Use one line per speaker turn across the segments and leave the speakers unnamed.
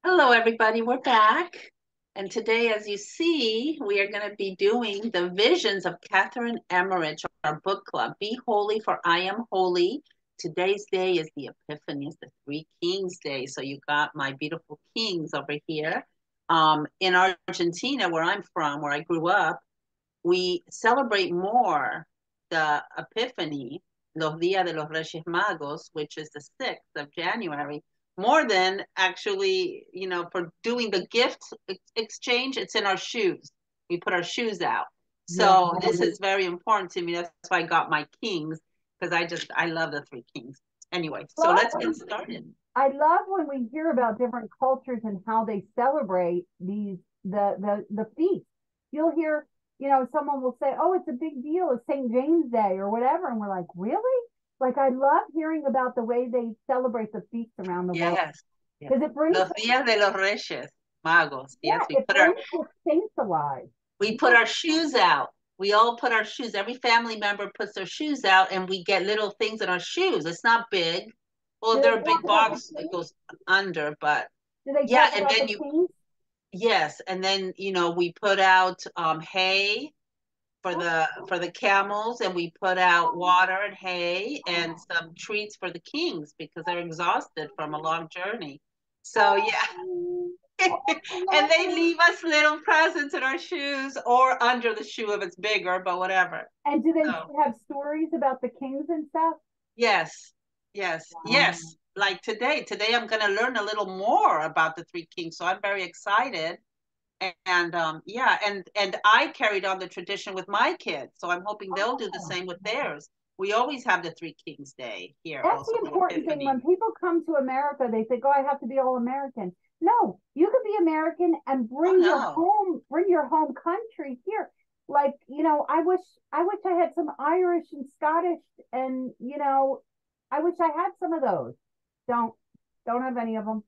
Hello, everybody. We're back. And today, as you see, we are going to be doing the visions of Catherine Emmerich, our book club. Be holy, for I am holy. Today's day is the Epiphany, it's the Three Kings Day. So you got my beautiful kings over here. In Argentina, where I'm from, where I grew up, we celebrate more the Epiphany, Los Días de los Reyes Magos, which is the 6th of January, more than actually, for doing the gift exchange, it's in our shoes. We put our shoes out.
Yeah,
So this is very important to me. That's why I got my kings, because I love the Three Kings. Anyway, so
love
let's get started.
I love when we hear about different cultures and how they celebrate the feast. You'll hear, someone will say, "Oh, it's a big deal. It's St. James Day or whatever," and we're like, "Really?" Like I love hearing about the way they celebrate the feasts around the world
Yes, yes.
because it brings,
Los Días de los Reyes Magos. Yes,
yeah, it brings the saints alive.
we put our shoes out. We all put our shoes. Every family member puts their shoes out, and we get little things in our shoes. It's not big. Well,
Do
they're
they
a
talk
big
about the
box that
kings?
goes under, but
Do they
yeah.
talk
And
about
then
the kings?
yes, and then we put out hay for the camels, and we put out water and hay and some treats for the kings because they're exhausted from a long journey. So yeah.
Oh, I
And
love
they
it.
leave us little presents in our shoes or under the shoe if it's bigger, but whatever.
And do they
So,
have stories about the kings and stuff?
yes, yes,
Wow.
yes. Like today. Today I'm going to learn a little more about the Three Kings. So I'm very excited. And yeah, and I carried on the tradition with my kids. So I'm hoping they'll do the
Oh.
same with theirs. We always have the Three Kings Day here,
That's
also
the
the
important thing.
Epiphany.
When people come to America, they think, "Oh, I have to be all American." No, you could be American and
Oh no.
bring your home country here. Like, I wish I had some Irish and Scottish and, I wish I had some of those. Don't, don't have any of them.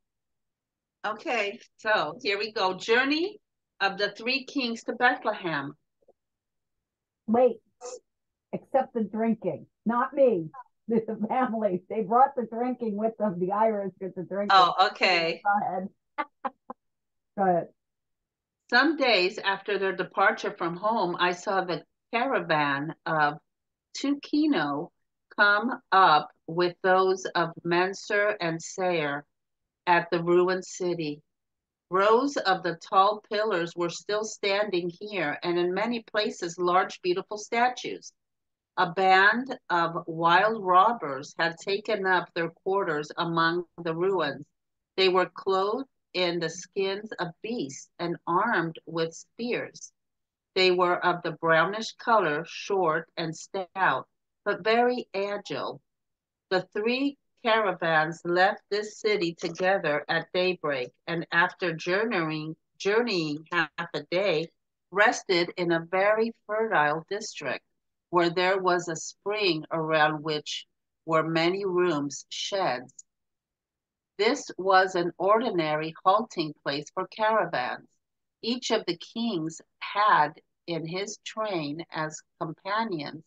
Okay, so here we go. Journey of the Three Kings to Bethlehem.
Wait, except the drinking, not me. The family, they brought the drinking with them. The Irish get the drinking.
Oh, okay.
Go ahead. Go ahead.
Some days after their departure from home, I saw the caravan of Tukino come up with those of Mansur and Sayer at the ruined city. Rows of the tall pillars were still standing here, and in many places large, beautiful statues. A band of wild robbers had taken up their quarters among the ruins. They were clothed in the skins of beasts and armed with spears. They were of the brownish color, short and stout, but very agile. The three caravans left this city together at daybreak, and after journeying half a day, rested in a very fertile district, where there was a spring around which were many rooms, sheds. This was an ordinary halting place for caravans. Each of the kings had in his train as companions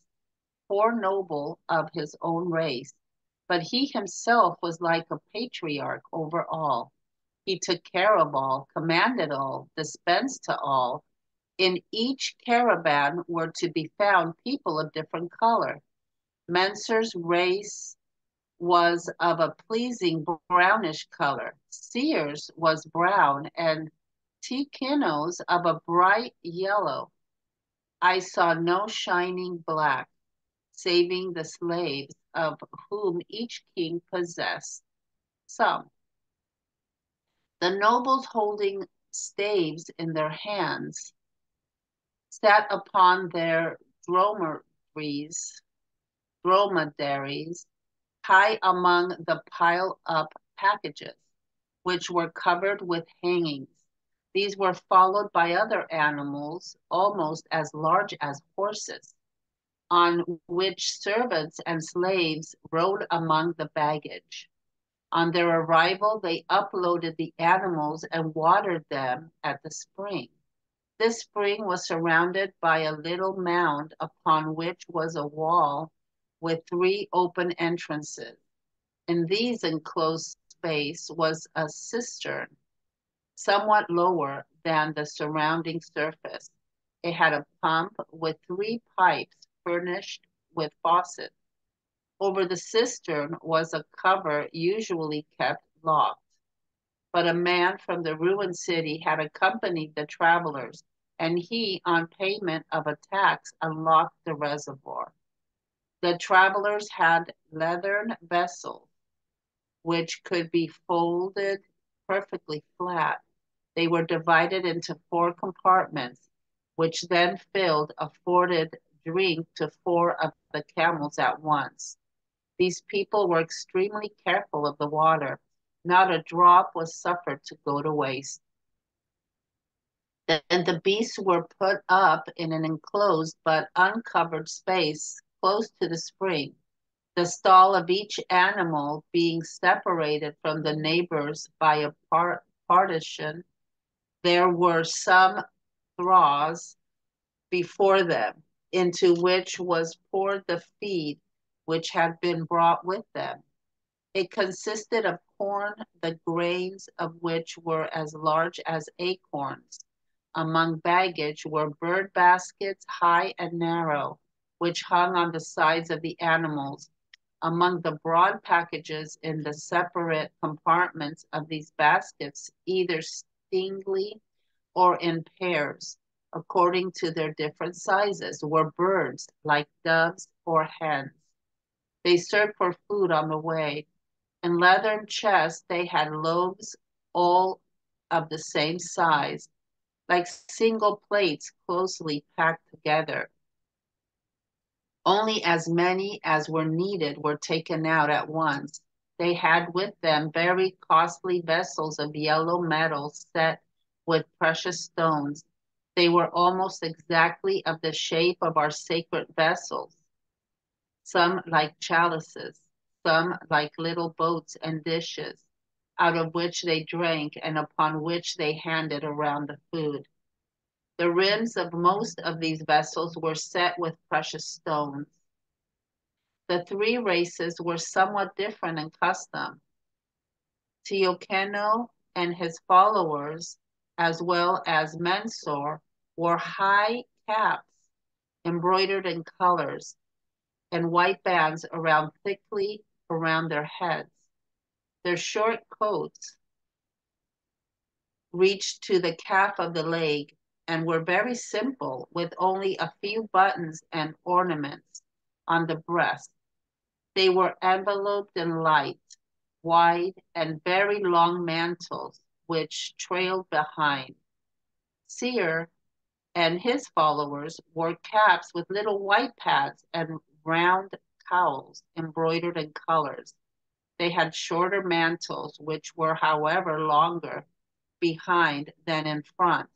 4 nobles of his own race, but he himself was like a patriarch over all. He took care of all, commanded all, dispensed to all. In each caravan were to be found people of different color. Menser's race was of a pleasing brownish color. Sears was brown, and Tikino's of a bright yellow. I saw no shining black, saving the slaves, of whom each king possessed some. The nobles, holding staves in their hands, sat upon their dromedaries, dromedaries high among the piled-up packages, which were covered with hangings. These were followed by other animals almost as large as horses, on which servants and slaves rode among the baggage. On their arrival, they uploaded the animals and watered them at the spring. This spring was surrounded by a little mound upon which was a wall with 3 open entrances. In these enclosed space was a cistern, somewhat lower than the surrounding surface. It had a pump with 3 pipes furnished with faucets. Over the cistern was a cover usually kept locked. But a man from the ruined city had accompanied the travelers, and he, on payment of a tax, unlocked the reservoir. The travelers had leathern vessels, which could be folded perfectly flat. They were divided into 4 compartments, which then afforded drink to 4 of the camels at once. These people were extremely careful of the water. Not a drop was suffered to go to waste. Then the beasts were put up in an enclosed but uncovered space close to the spring, the stall of each animal being separated from the neighbors by a partition. There were some troughs before them, into which was poured the feed which had been brought with them. It consisted of corn, the grains of which were as large as acorns. Among baggage were bird baskets, high and narrow, which hung on the sides of the animals. Among the broad packages in the separate compartments of these baskets, either singly or in pairs, according to their different sizes, were birds like doves or hens. They served for food on the way. In leathern chests, they had loaves, all of the same size, like single plates closely packed together. Only as many as were needed were taken out at once. They had with them very costly vessels of yellow metal set with precious stones. They were almost exactly of the shape of our sacred vessels, some like chalices, some like little boats and dishes, out of which they drank and upon which they handed around the food. The rims of most of these vessels were set with precious stones. The 3 races were somewhat different in custom. Teoceno and his followers, as well as Mensor, wore high caps embroidered in colors and white bands thickly around their heads. Their short coats reached to the calf of the leg and were very simple, with only a few buttons and ornaments on the breast. They were enveloped in light, wide, and very long mantles, which trailed behind. Seir and his followers wore caps with little white pads and round cowls embroidered in colors. They had shorter mantles, which were, however, longer behind than in front.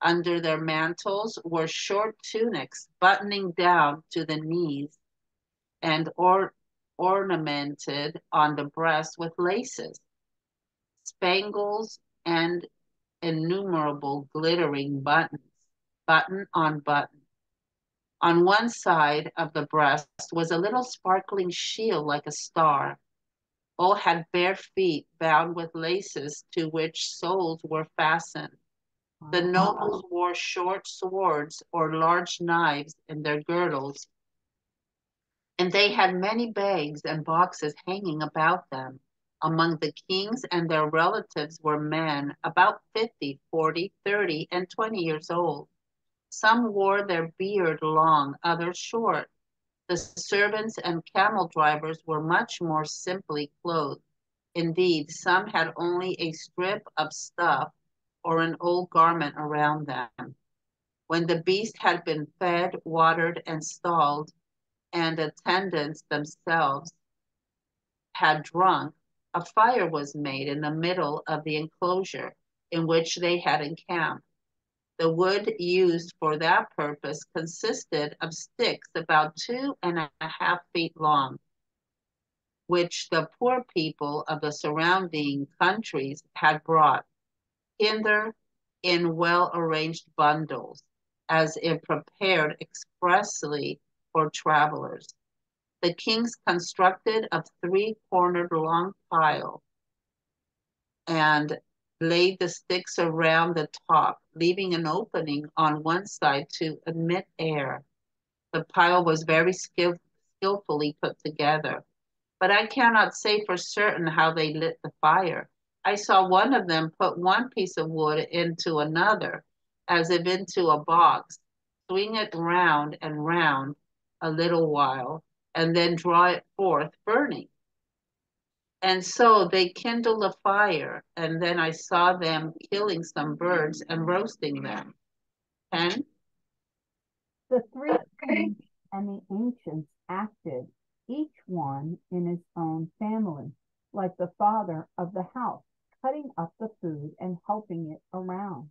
Under their mantles were short tunics buttoning down to the knees and ornamented on the breast with laces, spangles, and innumerable glittering buttons, button on button. On one side of the breast was a little sparkling shield like a star. All had bare feet bound with laces to which soles were fastened. The nobles wore short swords or large knives in their girdles, and they had many bags and boxes hanging about them. Among the kings and their relatives were men about 50, 40, 30, and 20 years old. Some wore their beard long, others short. The servants and camel drivers were much more simply clothed. Indeed, some had only a strip of stuff or an old garment around them. When the beast had been fed, watered, and stalled, and attendants themselves had drunk, a fire was made in the middle of the enclosure in which they had encamped. The wood used for that purpose consisted of sticks about 2.5 feet long, which the poor people of the surrounding countries had brought hither in well-arranged bundles, as if prepared expressly for travelers. The kings constructed a 3-cornered long pile and laid the sticks around the top, leaving an opening on one side to admit air. The pile was very skillfully put together, but I cannot say for certain how they lit the fire. I saw one of them put one piece of wood into another, as if into a box, swing it round and round a little while, and then draw it forth burning. And so they kindled a fire, and then I saw them killing some birds and roasting them. 10.
The three kings and the ancients acted, each one in his own family, like the father of the house, cutting up the food and helping it around.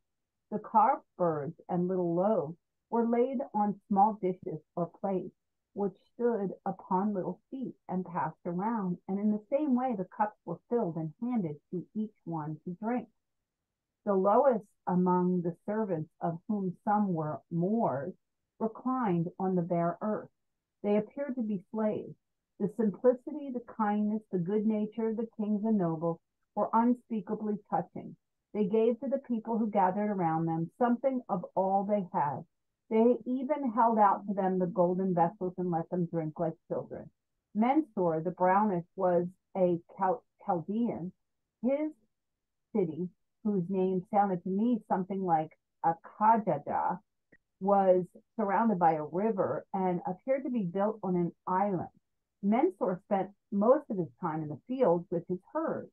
The carved birds and little loaves were laid on small dishes or plates, which stood upon little feet and passed around, and in the same way the cups were filled and handed to each one to drink. The lowest among the servants, of whom some were Moors, reclined on the bare earth. They appeared to be slaves. The simplicity, the kindness, the good nature of the kings and nobles were unspeakably touching. They gave to the people who gathered around them something of all they had. They even held out to them the golden vessels and let them drink like children. Mensur, the brownish, was a Chaldean. His city, whose name sounded to me something like Akajada, was surrounded by a river and appeared to be built on an island. Mensur spent most of his time in the fields with his herds.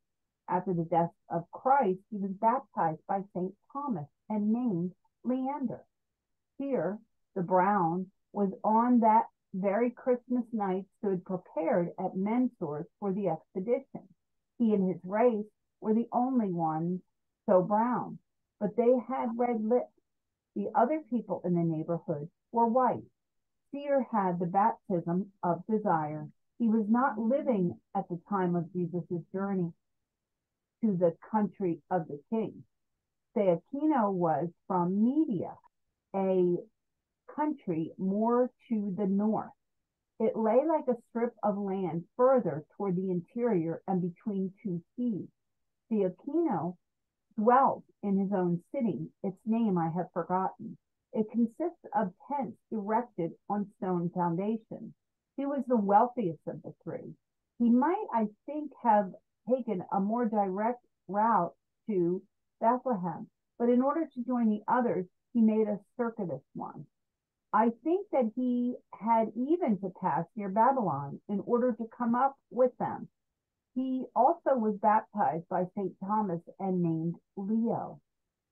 After the death of Christ, he was baptized by St. Thomas and named Leander. Here, the brown was on that very Christmas night stood prepared at Mensur's for the expedition. He and his race were the only ones so brown, but they had red lips. The other people in the neighborhood were white. Seer had the baptism of desire. He was not living at the time of Jesus' journey to the country of the king. Theakino was from Media, a country more to the north. It lay like a strip of land further toward the interior and between two seas. Theakino dwelt in his own city. Its name I have forgotten. It consists of tents erected on stone foundations. He was the wealthiest of the three. He might, I think, have taken a more direct route to Bethlehem, but in order to join the others, he made a circuitous one. I think that he had even to pass near Babylon in order to come up with them. He also was baptized by St. Thomas and named Leo.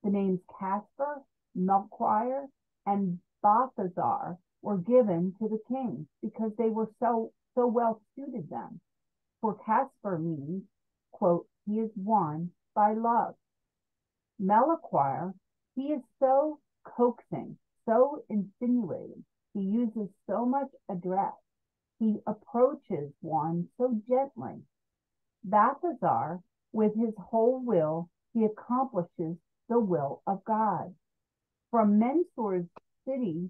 The names Casper, Melchior, and Balthazar were given to the king because they were so well suited them. For Casper means, quote, he is won by love. Melchior, he is so coaxing, so insinuating. He uses so much address. He approaches one so gently. Balthazar, with his whole will, he accomplishes the will of God. From Mensur's city,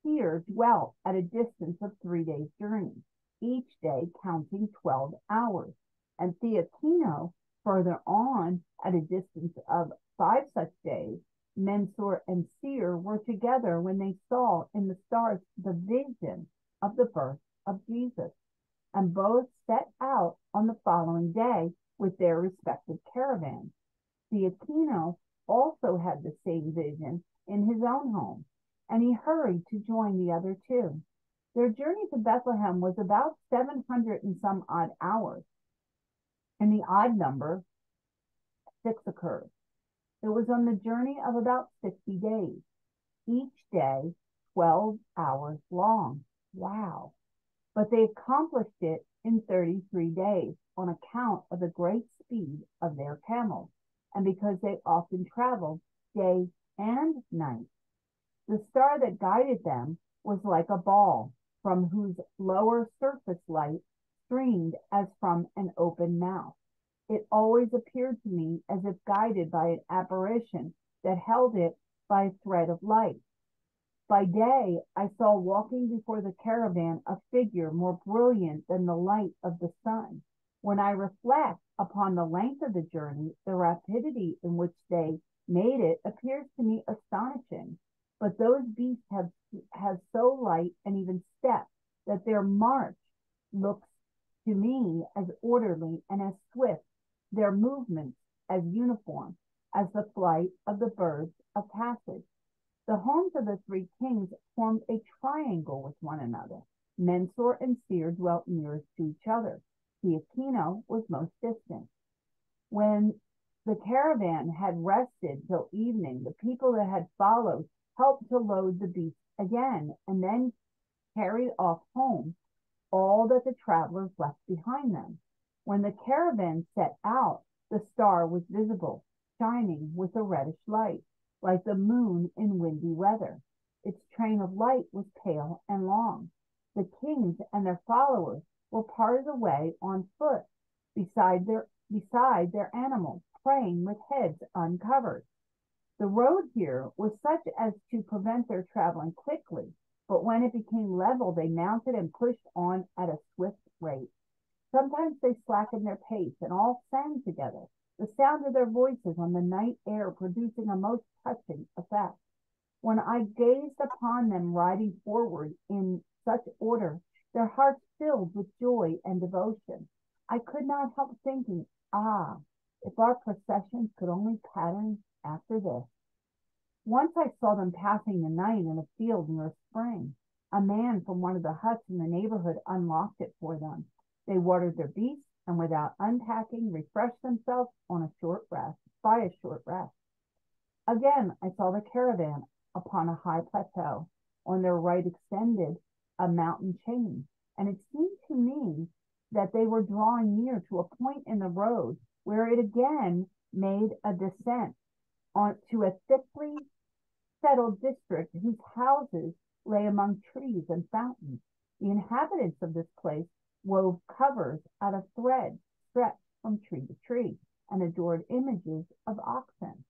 Seer dwelt at a distance of 3 days' journey, each day counting 12 hours, and Theakino further on at a distance of 5 such days. Mensur and Seer were together when they saw in the stars the vision of the birth of Jesus, and both set out on the following day with their respective caravans. Theakino also had the same vision in his own home, and he hurried to join the other two. Their journey to Bethlehem was about 700 and some odd hours, and the odd number 6 occurred. It was on the journey of about 60 days, each day 12 hours long. Wow. But they accomplished it in 33 days on account of the great speed of their camels, and because they often traveled day and night. The star that guided them was like a ball, from whose lower surface light streamed as from an open mouth. It always appeared to me as if guided by an apparition that held it by a thread of light. By day, I saw walking before the caravan a figure more brilliant than the light of the sun. When I reflect upon the length of the journey, the rapidity in which they made it appears to me astonishing. But those beasts have so light and even step that their march looks to me as orderly and as swift, their movements as uniform as the flight of the birds of passage. The homes of the three kings formed a triangle with one another. Mensor and Seir dwelt nearest to each other. Aquino was most distant. When the caravan had rested till evening, the people that had followed helped to load the beasts again, and then carried off home all that the travelers left behind them. When the caravan set out, the star was visible, shining with a reddish light, like the moon in windy weather. Its train of light was pale and long. The kings and their followers were part of the way on foot, beside their animals, praying with heads uncovered. The road here was such as to prevent their traveling quickly, but when it became level, they mounted and pushed on at a swift rate. Sometimes they slackened their pace and all sang together, the sound of their voices on the night air producing a most touching effect. When I gazed upon them riding forward in such order, their hearts filled with joy and devotion, I could not help thinking, if our processions could only pattern after this. Once I saw them passing the night in a field near a spring. A man from one of the huts in the neighborhood unlocked it for them. They watered their beasts and without unpacking refreshed themselves by a short rest. Again, I saw the caravan upon a high plateau. On their right extended a mountain chain, and it seemed to me that they were drawing near to a point in the road where it again made a descent onto a thickly settled district whose houses lay among trees and fountains. The inhabitants of this place wove covers out of thread stretched from tree to tree and adored images of oxen.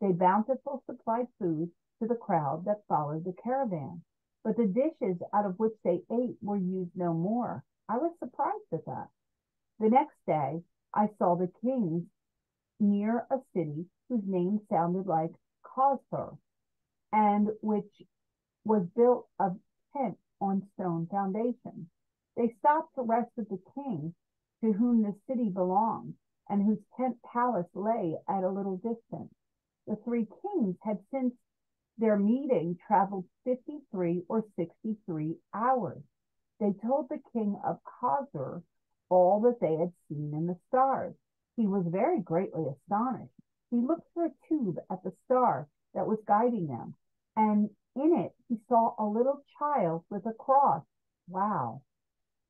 They bountifully supplied food to the crowd that followed the caravan, but the dishes out of which they ate were used no more. I was surprised at that. The next day, I saw the kings near a city whose name sounded like Kosthur, and which was built of tent on stone foundations. They stopped to rest with the king to whom the city belonged, and whose tent palace lay at a little distance. The three kings had since their meeting traveled 53 or 63 hours. They told the king of Kosthur all that they had seen in the stars. He was very greatly astonished. He looked through a tube at the star that was guiding them, and in it he saw a little child with a cross. Wow.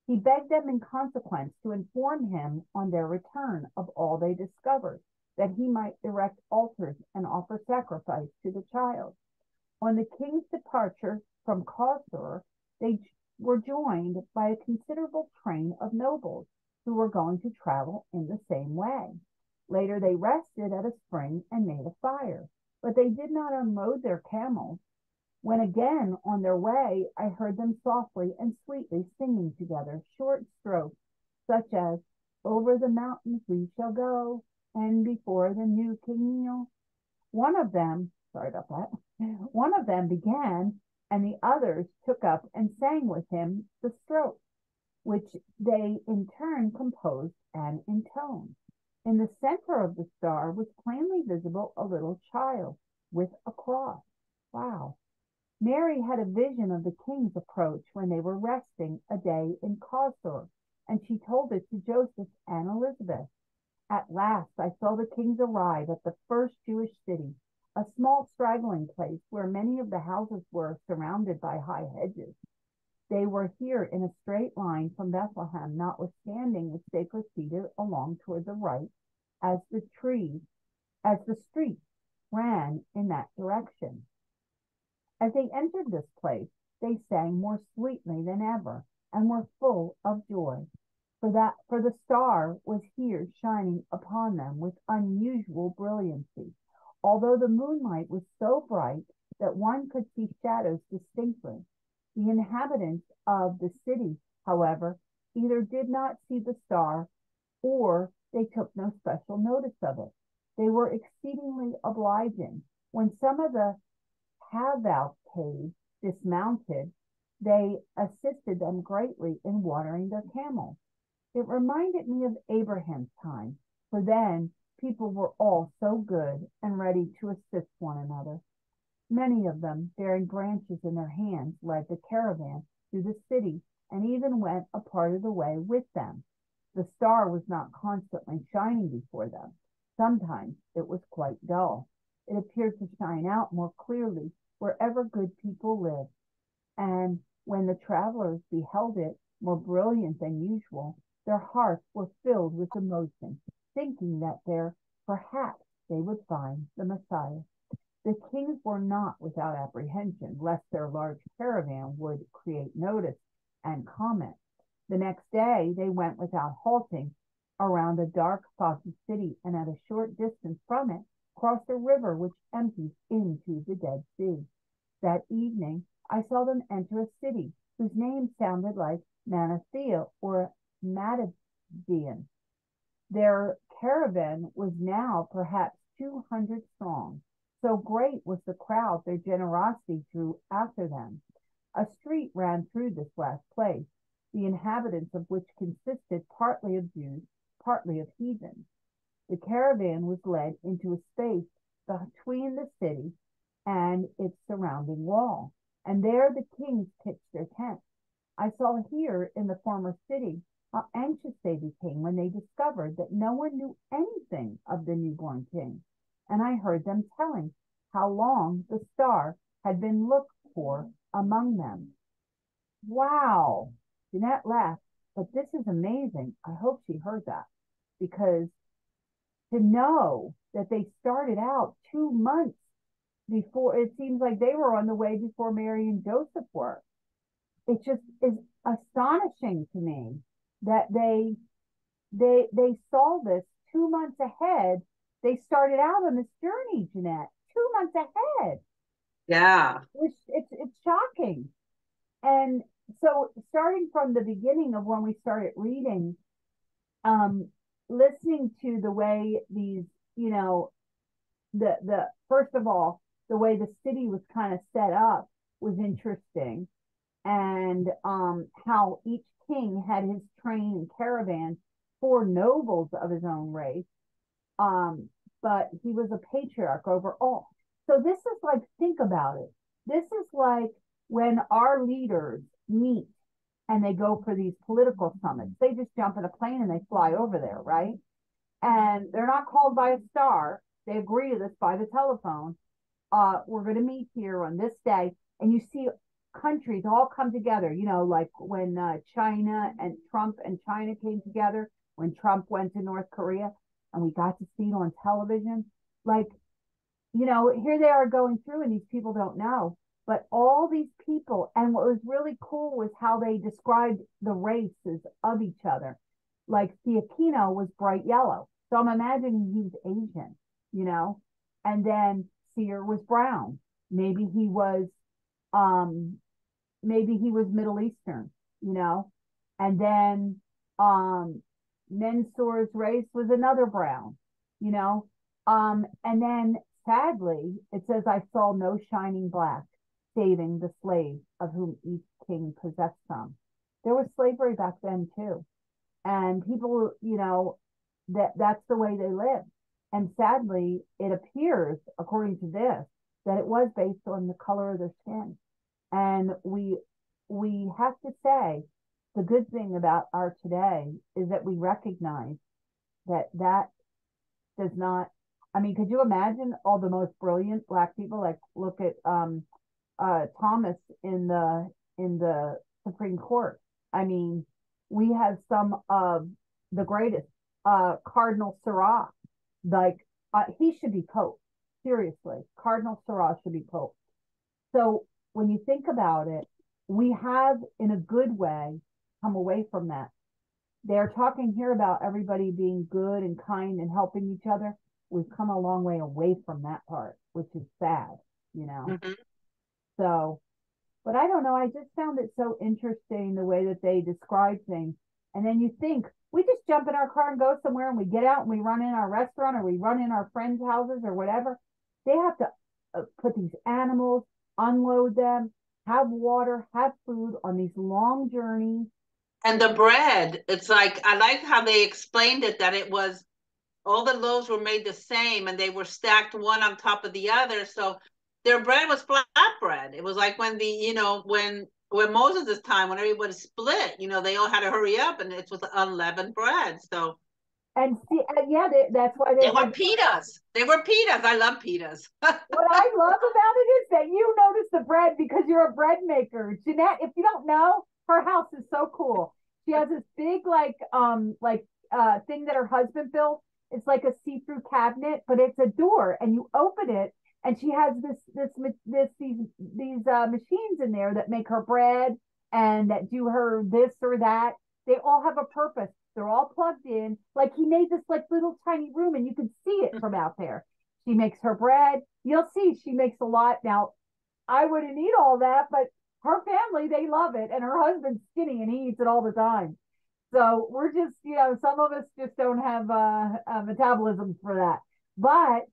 He begged them in consequence to inform him on their return of all they discovered, that he might erect altars and offer sacrifice to the child. On the king's departure from Kosthur, they were joined by a considerable train of nobles who were going to travel in the same way. Later, they rested at a spring and made a fire, but they did not unload their camels. When again on their way, I heard them softly and sweetly singing together short strokes, such as, "Over the mountains we shall go, and before the new king kneel." One of them began, and the others took up and sang with him the stroke, which they in turn composed and intoned. In the center of the star was plainly visible a little child with a cross. Wow. Mary had a vision of the king's approach when they were resting a day in Kosthur, and she told it to Joseph and Elizabeth. At last I saw the kings arrive at the first Jewish city, a small straggling place where many of the houses were surrounded by high hedges. They were here in a straight line from Bethlehem, notwithstanding the they proceeded along toward the right as the street ran in that direction. As they entered this place, they sang more sweetly than ever and were full of joy, for the star was here shining upon them with unusual brilliancy, although the moonlight was so bright that one could see shadows distinctly. The inhabitants of the city, however, either did not see the star or they took no special notice of it. They were exceedingly obliging. When some of the cavalcade dismounted, they assisted them greatly in watering their camels. It reminded me of Abraham's time, for then people were all so good and ready to assist one another. Many of them, bearing branches in their hands, led the caravan through the city and even went a part of the way with them. The star was not constantly shining before them. Sometimes it was quite dull. It appeared to shine out more clearly wherever good people lived. And when the travelers beheld it more brilliant than usual, their hearts were filled with emotion, thinking that there perhaps they would find the Messiah. The kings were not without apprehension lest their large caravan would create notice and comment. The next day they went without halting around a dark, foggy city, and at a short distance from it crossed a river which empties into the Dead Sea. That evening I saw them enter a city whose name sounded like Manathea or Madidian. Their caravan was now perhaps 200 strong. So great was the crowd, their generosity drew after them. A street ran through this last place, the inhabitants of which consisted partly of Jews, partly of heathens. The caravan was led into a space between the city and its surrounding wall, and there the kings pitched their tents. I saw here in the former city how anxious they became when they discovered that no one knew anything of the newborn king, and I heard them telling how long the star had been looked for among them. Wow. Jeanette laughed, but this is amazing. I hope she heard that, because to know that they started out 2 months before, it seems like they were on the way before Mary and Joseph were. It just is astonishing to me that they saw this 2 months ahead. They started out on this journey, Jeanette, 2 months ahead.
Yeah.
It's shocking. And so starting from the beginning of when we started reading, listening to the way these, the first of all, the way the city was kind of set up was interesting. And how each king had his train and caravan for nobles of his own race. But he was a patriarch over all. So this is like, think about it. This is like when our leaders meet and they go for these political summits. They just jump in a plane and they fly over there, right? And they're not called by a star. They agree to this by the telephone. We're going to meet here on this day. And you see countries all come together, like when China and Trump and China came together, when Trump went to North Korea and we got to see it on television. Like, here they are going through and these people don't know. But all these people, and what was really cool was how they described the races of each other. Like Fiacchino was bright yellow. So I'm imagining he was Asian, and then Sear was brown. Maybe he was Middle Eastern, and then Mensor's race was another brown, and then sadly it says, I saw no shining black, saving the slaves of whom each king possessed some. There was slavery back then too. And people, that's the way they lived. And sadly, it appears, according to this, that it was based on the color of their skin. And we have to say, the good thing about our today is that we recognize that does not, could you imagine all the most brilliant Black people? Like, look at Thomas in the Supreme Court. We have some of the greatest, Cardinal Sarah, like he should be Pope. Seriously, Cardinal Sarah should be Pope. So when you think about it, we have, in a good way, come away from that. They're talking here about everybody being good and kind and helping each other. We've come a long way away from that part, which is sad,
Mm-hmm.
So, but I don't know. I just found it so interesting the way that they describe things. And then you think, we just jump in our car and go somewhere, and we get out and we run in our restaurant, or we run in our friends' houses or whatever. They have to put these animals, unload them, have water, have food on these long journeys.
And the bread, it's like, I like how they explained it, that it was, all the loaves were made the same and they were stacked one on top of the other. So their bread was flat bread. It was like when when Moses' time, when everybody split, they all had to hurry up, and it was unleavened bread. So
And see, yeah, that's why
they
they
were
had.
pitas. They were pitas. I love pitas.
What I love about it is that you notice the bread because you're a bread maker. Jeanette, if you don't know, her house is so cool. She has this big thing that her husband built. It's like a see-through cabinet, but it's a door, and you open it, and she has these machines in there that make her bread and that do her this or that. They all have a purpose. They're all plugged in. Like he made this like little tiny room, and you can see it from out there. She makes her bread. You'll see she makes a lot. Now, I wouldn't eat all that, but her family, they love it. And her husband's skinny and he eats it all the time. So we're just, some of us just don't have metabolism for that. But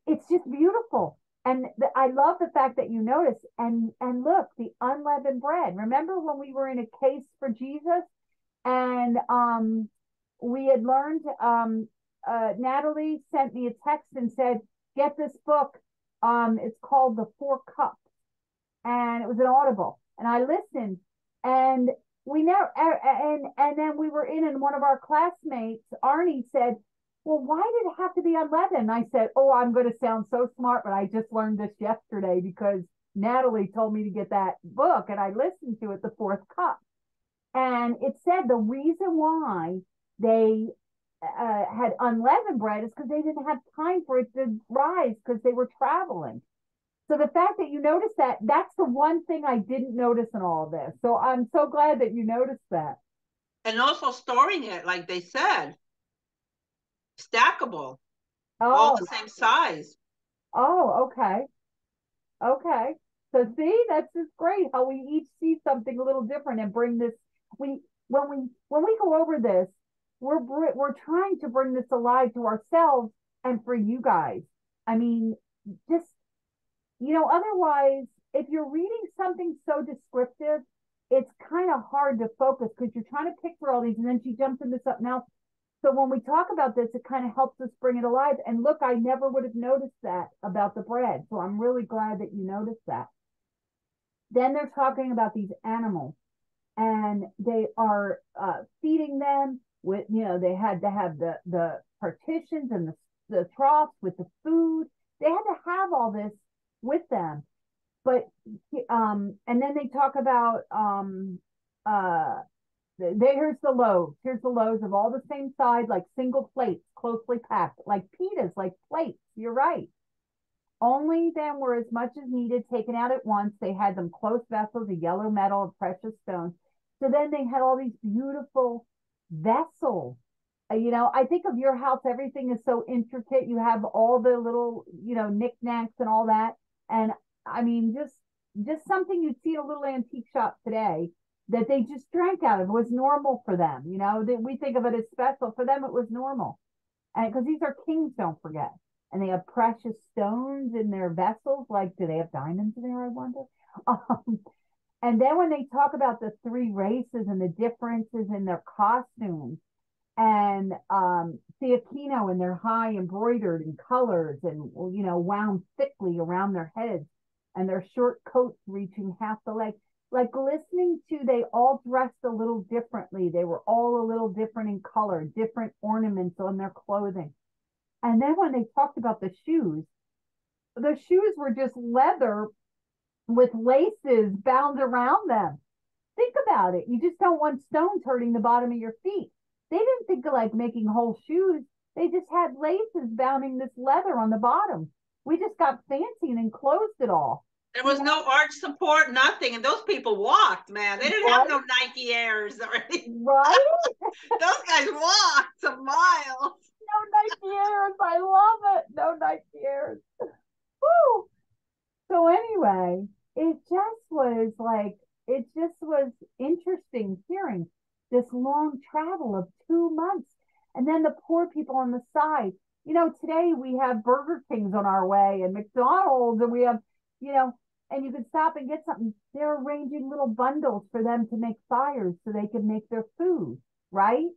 it's just beautiful. And I love the fact that you notice and look, the unleavened bread. Remember when we were in a case for Jesus and we had learned Natalie sent me a text and said, get this book. It's called The Four Cups. And it was an audible. And I listened. And we never and then we were in, and one of our classmates, Arnie, said, well, why did it have to be unleavened? And I said, oh, I'm going to sound so smart, but I just learned this yesterday because Natalie told me to get that book, and I listened to it, The Fourth Cup. And it said the reason why they had unleavened bread is because they didn't have time for it to rise because they were traveling. So the fact that you noticed that, that's the one thing I didn't notice in all of this. So I'm so glad that you noticed that.
And also storing it, like they said, stackable, all
Oh,
the same size.
oh, okay. Okay. So see, that's just great how we each see something a little different and bring this. We when we go over this, we're trying to bring this alive to ourselves and for you guys. I mean, just otherwise, if you're reading something so descriptive, it's kind of hard to focus because you're trying to picture all these, and then she jumps into something else. So when we talk about this, it kind of helps us bring it alive. And look, I never would have noticed that about the bread. So I'm really glad that you noticed that. Then they're talking about these animals, and they are feeding them with, they had to have the partitions and the troughs with the food. They had to have all this with them. But and then they talk about here's the loaves. Here's the loaves of all the same size, like single plates, closely packed, like pitas, like plates. You're right. Only then were as much as needed taken out at once. They had them close vessels of yellow metal and precious stones. So then they had all these beautiful vessels. I think of your house, everything is so intricate. You have all the little, knickknacks and all that. And I mean, just something you'd see in a little antique shop today that they just drank out of. It was normal for them. We think of it as special. For them, it was normal. And because these are kings, don't forget. And they have precious stones in their vessels. Like, do they have diamonds in there, I wonder? And then when they talk about the three races and the differences in their costumes, and Theokino and their high embroidered and colors and, wound thickly around their heads, and their short coats reaching half the leg. Like listening to, they all dressed a little differently. They were all a little different in color, different ornaments on their clothing. And then when they talked about the shoes were just leather with laces bound around them. Think about it. You just don't want stones hurting the bottom of your feet. They didn't think of like making whole shoes. They just had laces bounding this leather on the bottom. We just got fancy and enclosed it all.
There was no arch support, nothing. And those people walked, man. They didn't have no Nike Airs or anything.
Right?
Those guys walked some miles.
No Nike Airs. I love it. No Nike Airs. Woo! So anyway, it just was interesting hearing. this long travel of 2 months. And then the poor people on the side. You know, today we have Burger Kings on our way and McDonald's, and we have, you know, and you can stop and get something. They're arranging little bundles for them to make fires so they can make their food, right?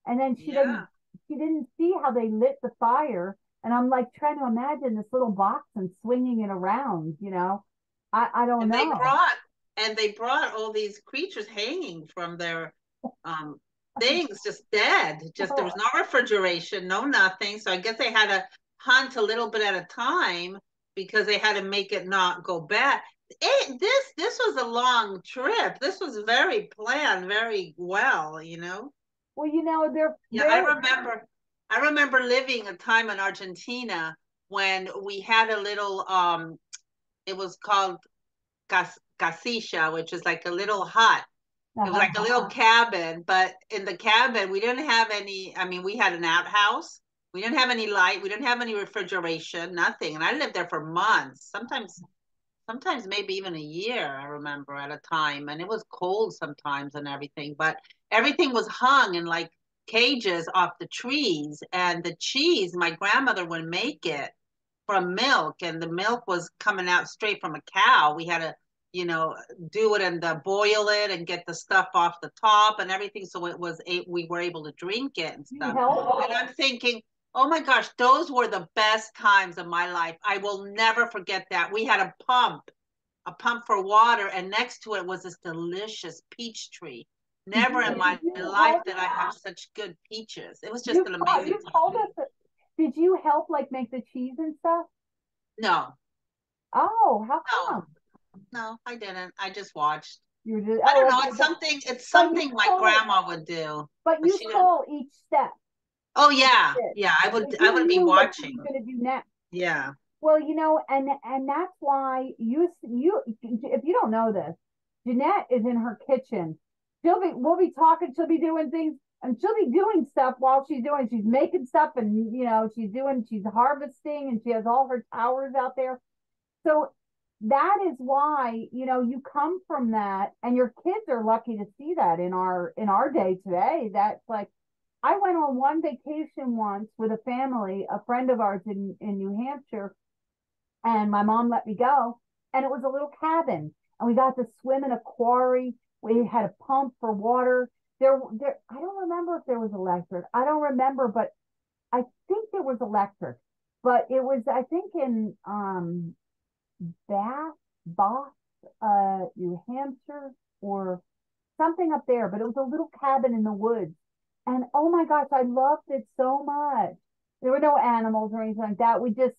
And then she didn't see how they lit the fire. And I'm like trying to imagine this little box and swinging it around, you know. I don't
And they
know.
brought all these creatures hanging from their um things, just dead. Just there was no refrigeration, no nothing. So I guess they had to hunt a little bit at a time because they had to make it not go bad. This was a long trip. This was very planned, very well, you know.
Well, you know,
Yeah, I remember living a time in Argentina when we had a little it was called casilla, which is like a little hut. It was like a little cabin, but in the cabin, we didn't have any. I mean, we had an outhouse. We didn't have any light. We didn't have any refrigeration, nothing. And I lived there for months, sometimes maybe even a year, I remember at a time. And it was cold sometimes and everything, but everything was hung in like cages off the trees. And the cheese, my grandmother would make it from milk, and the milk was coming out straight from a cow. We had to, you know, do it and boil it and get the stuff off the top and everything. So we were able to drink it and stuff. And I'm thinking, oh my gosh, those were the best times of my life. I will never forget that. We had a pump for water, and next to it was this delicious peach tree. Never in my life did I have such good peaches. It was just an amazing time.
Did you help like make the cheese and stuff?
No.
Oh, how
No,
come?
no, I didn't. I just watched.
You just,
I don't
oh,
know.
okay.
It's something my grandma would do.
But you
she didn't.
saw each step.
Oh yeah, yeah. I would be watching.
What going to do next.
Yeah.
Well, you know, and that's why you if you don't know this, Jeanette is in her kitchen. We'll be talking. She'll be doing things, and she'll be doing stuff while she's making stuff, and you know she's harvesting, and she has all her towers out there. So that is why, you know, you come from that, and your kids are lucky to see that in our day today. That's like, I went on one vacation once with a family, a friend of ours in New Hampshire, and my mom let me go, and it was a little cabin, and we got to swim in a quarry. We had a pump for water. I don't remember if there was electric. I don't remember, but I think there was electric. But it was, I think, in Bath, New Hampshire, or something up there. But it was a little cabin in the woods, and oh my gosh, I loved it so much. There were no animals or anything like that. We just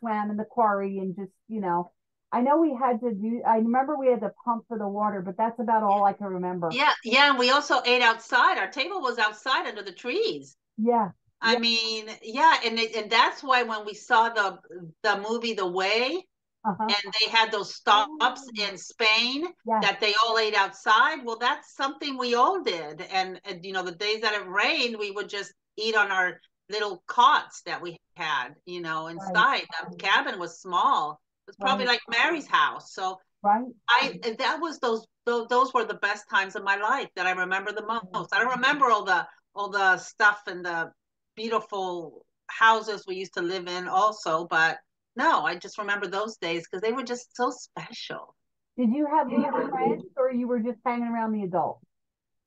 swam in the quarry and just, you know, I know we had to do, I remember we had to pump for the water, but that's about all I can remember.
Yeah, yeah. And we also ate outside. Our table was outside under the trees.
Yeah.
I mean, yeah, and that's why when we saw the movie The Way, and they had those stops in Spain that they all ate outside. Well, that's something we all did. And you know, the days that it rained, we would just eat on our little cots that we had, you know, inside. The cabin was small. It was probably like Mary's house. So that was those were the best times of my life that I remember the most. I don't remember all the stuff and the beautiful houses we used to live in also, but no, I just remember those days because they were just so special.
Did you have little friends, or you were just hanging around the adults?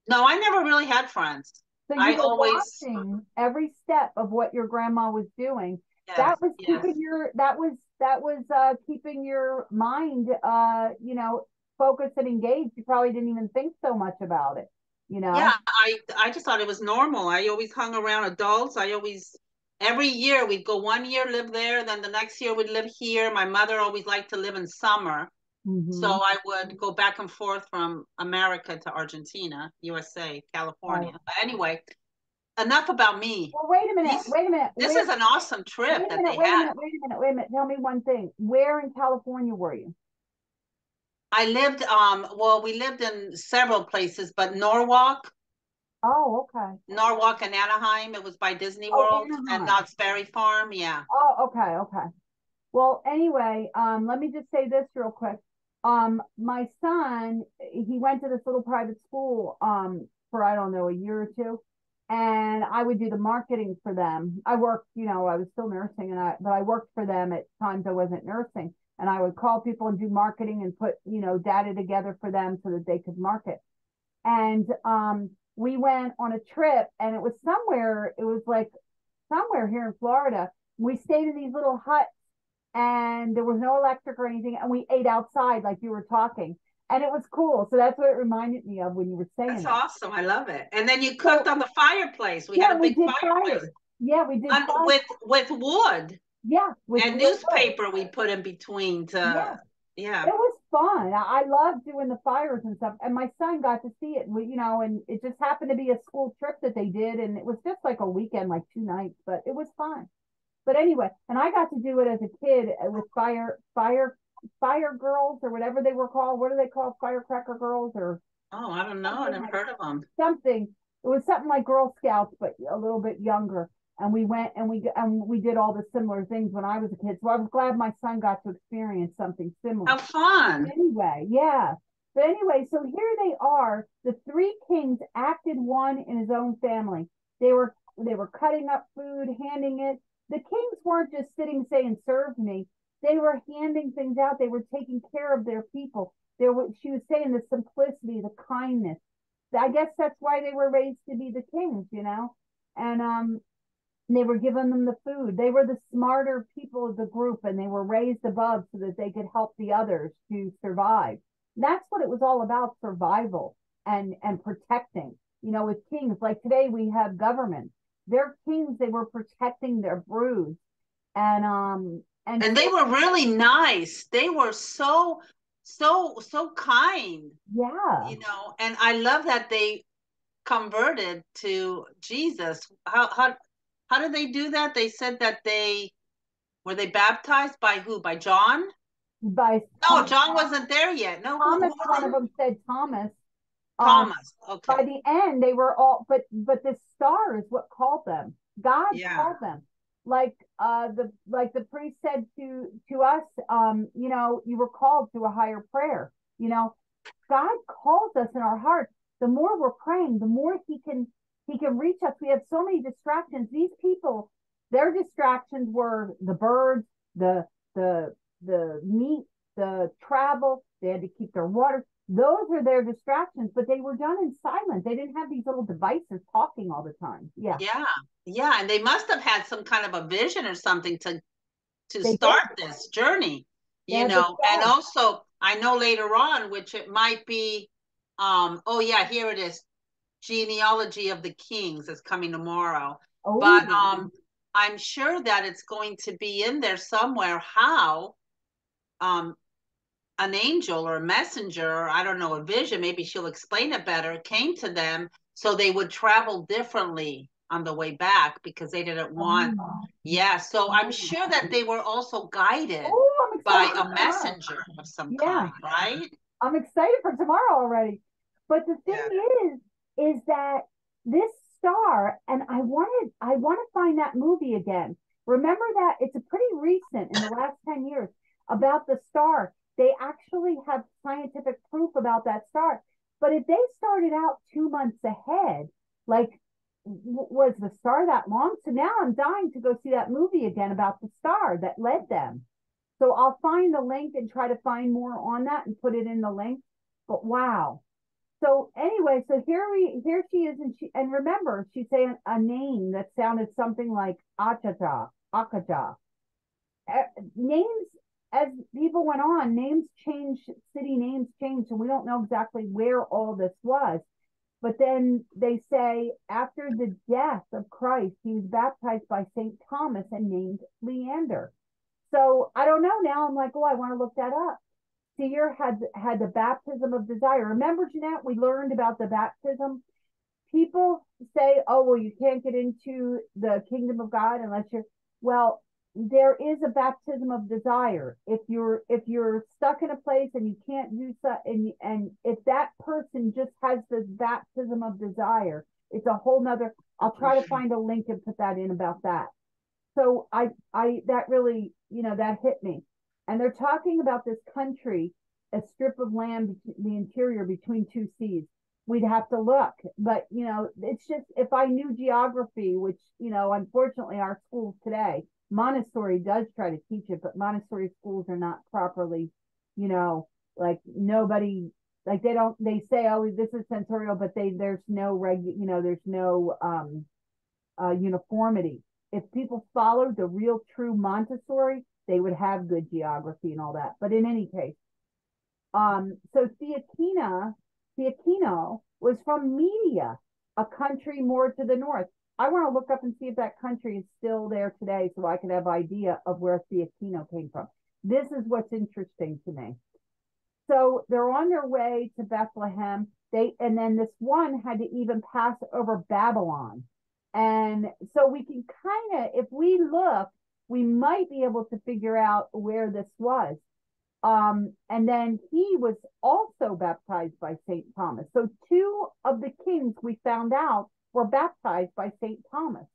No, I never really had friends.
So you
I
were
always
watching every step of what your grandma was doing.
yes,
That was
yes.
Keeping your mind, you know, focused and engaged. You probably didn't even think so much about it, you know.
Yeah, I just thought it was normal. I always hung around adults. I always every year we'd go 1 year live there, then the next year we'd live here. My mother always liked to live in summer. So I would go back and forth from America to Argentina, USA, California. But anyway, enough about me.
Well, wait a minute.
This is an awesome trip that they had.
Wait a minute. Tell me one thing. Where in California were you?
I lived, well, we lived in several places, but Norwalk.
Oh, okay.
Norwalk and Anaheim. It was by Disney World and Knott's Berry Farm. Yeah.
Oh, okay. Well, anyway, let me just say this real quick. My son, he went to this little private school, for, I don't know, a year or two. And I would do the marketing for them. I worked, I was still nursing, but I worked for them at times I wasn't nursing. And I would call people and do marketing and put, data together for them so that they could market. And we went on a trip, and it was like somewhere here in Florida. We stayed in these little huts, and there was no electric or anything, and we ate outside like you were talking. And it was cool. So that's what it reminded me of when you were saying
That's
it.
awesome. I love it. And then you cooked on the fireplace. We had a big fireplace.
Yeah, we did
with wood.
Yeah,
and newspaper we put in between to yeah.
It was fun. I loved doing the fires and stuff. And my son got to see it, and it just happened to be a school trip that they did. And it was just like a weekend, like 2 nights, but it was fun. But anyway, and I got to do it as a kid with fire girls or whatever they were called. What are they called? Firecracker girls or?
Oh, I don't know. I never heard of them.
Something. It was something like Girl Scouts, but a little bit younger. And we went and we did all the similar things when I was a kid. So I was glad my son got to experience something similar.
How fun.
Anyway, yeah. But anyway, so here they are. The 3 kings acted one in his own family. They were cutting up food, handing it. The kings weren't just sitting saying, "Serve me." They were handing things out. They were taking care of their people. She was saying the simplicity, the kindness. I guess that's why they were raised to be the kings, And they were giving them the food. They were the smarter people of the group, and they were raised above so that they could help the others to survive. That's what it was all about, survival and protecting. With kings, like today we have government. They're kings, they were protecting their broods. And
they were really nice. They were so kind.
Yeah.
And I love that they converted to Jesus. How did they do that? They said that were they baptized by who? By John?
No,
John wasn't there yet. No,
Thomas. One of them said Thomas.
Thomas. Okay.
By the end, they were all, but the star is what called them. God called them. Like the priest said to us, you were called to a higher prayer. God calls us in our hearts. The more we're praying, the more He can reach us. We have so many distractions. These people, their distractions were the birds, the meat, the travel. They had to keep their water. Those are their distractions, but they were done in silence. They didn't have these little devices talking all the time. Yeah.
And they must have had some kind of a vision or something to start this journey, And also I know later on, which it might be, here it is. Genealogy of the Kings is coming tomorrow. Oh, but I'm sure that it's going to be in there somewhere how an angel or a messenger, or I don't know, a vision, maybe she'll explain it better, came to them so they would travel differently on the way back because they didn't want. So I'm sure that they were also guided by a messenger of some kind, right?
I'm excited for tomorrow already. But the thing is that this star, and I want to find that movie again. Remember that it's a pretty recent, in the last 10 years, about the star. They actually have scientific proof about that star. But if they started out 2 months ahead, like, was the star that long? So now I'm dying to go see that movie again about the star that led them. So I'll find the link and try to find more on that and put it in the link. But wow. So anyway, so here she is, and remember, she's saying a name that sounded something like Akaja. Names, as people went on, names changed, city names changed, and we don't know exactly where all this was. But then they say after the death of Christ, he was baptized by St. Thomas and named Leander. So I don't know now. I'm like, I want to look that up. Seer had the baptism of desire. Remember, Jeanette, we learned about the baptism. People say, you can't get into the kingdom of God unless there is a baptism of desire. If you're stuck in a place and you can't do so, and if that person just has this baptism of desire, it's a whole nother. I'll try to find a link and put that in about that. So I that really, that hit me. And they're talking about this country, a strip of land, the interior between 2 seas. we'd have to look. But, it's just, if I knew geography, which, unfortunately our schools today, Montessori does try to teach it, but Montessori schools are not properly, like nobody, like they say, oh, this is sensorial, but there's no there's no uniformity. If people followed the real true Montessori, they would have good geography and all that. But in any case, so Theakino was from Media, a country more to the north. I want to look up and see if that country is still there today so I can have idea of where Theakino came from. This is what's interesting to me. So they're on their way to Bethlehem. And then this one had to even pass over Babylon. And so we can kind of, if we look, we might be able to figure out where this was. And then he was also baptized by St. Thomas. So two of the kings we found out were baptized by St. Thomas.